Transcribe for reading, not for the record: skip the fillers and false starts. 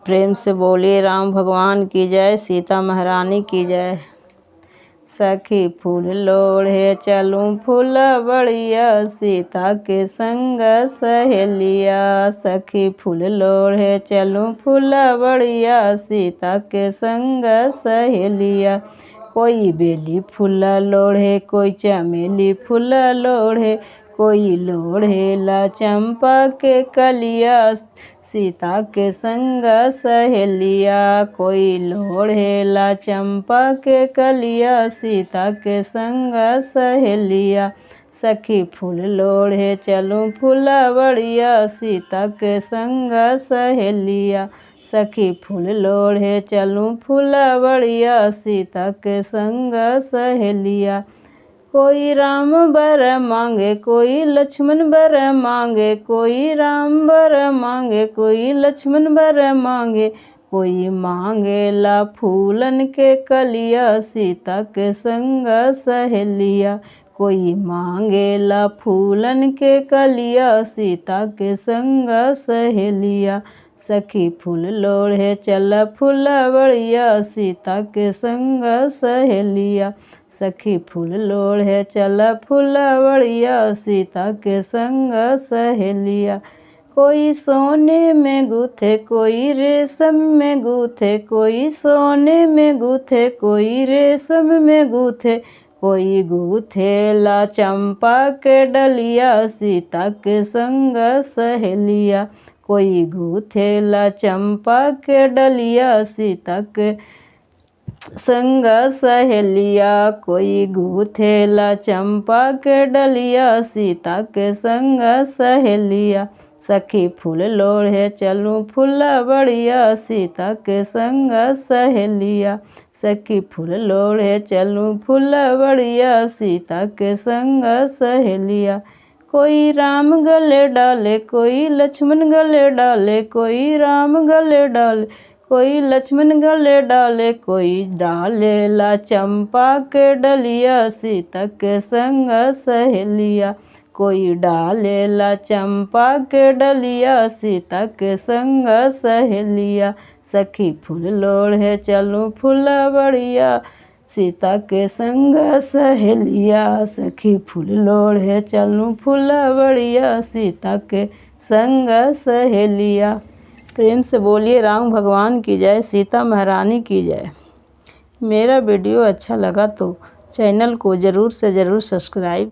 प्रेम से बोलिए राम भगवान की जय, सीता महारानी की जय। सखी फूल लोढ़े चलूं फुलवड़िया, सीता के संग सहेलिया। सखी फूल लोढ़े चलूं फुलवड़िया, सीता के संग सहेलिया। कोई बेली फूल लोढ़े, कोई चमेली फूल लोढ़े, कोई लोढ़ेला चंपा के कलिया, सीता के संग सहेलिया। कोई लोढ़ेला चंपा के कलिया, सीता के संग सहेलिया। सखी फूल लोढ़े चलूं फुलवड़िया, सीता के संग सहेलिया। सखी फूल लोढ़े चलूं फुलवड़िया, सीता के संग सहेलिया। कोई राम बर मांगे, कोई लक्ष्मण बर मांगे, कोई राम बर मांगे, कोई लक्ष्मण बर मांगे। कोई मांगेला फूलन के कलिया, सीता के संग सहेलिया। कोई मांगेला फूलन के कलिया, सीता के संग सहेलिया। सखी फूल लोढ़े चल फुलवड़िया, सीता के संग सहेलिया। सखी फूल लोढ़े चल फुलवड़िया, सीता के संग सहेलिया। कोई सोने में गूथे, कोई रेशम में गूथे, कोई सोने में गूथे, कोई रेशम में गूथे। कोई गूथेला चंपा के डलिया, सीता के संग सहेलिया। कोई गूथेला चंपा के डलिया, सीता के संग सहेलिया। कोई गूथेला चंपा के डलिया, सीता के संग सहेलिया। सखी फूल लोढ़े चलूं फुलवड़िया, सीता के संग सहेलिया। सखी फूल लोढ़े चलूं फुलवड़िया, सीता के संग सहेलिया। कोई राम गले डाले, कोई लक्ष्मण गले डाले, कोई राम गले डाले, कोई लक्ष्मण गले डाले। कोई डालेला चंपा के डलिया, सीता के संग सहेलिया। कोई डालेला चंपा के डलिया, सीता के संग सहेलिया। सखी फूल लोढ़े चलूं फुलवड़िया, सीता के संग सहेलिया। सखी फूल लोढ़े चलूं फुलवड़िया, सीता के संग सहेलिया। प्रेम से बोलिए राम भगवान की जय, सीता महारानी की जय। मेरा वीडियो अच्छा लगा तो चैनल को ज़रूर से ज़रूर सब्सक्राइब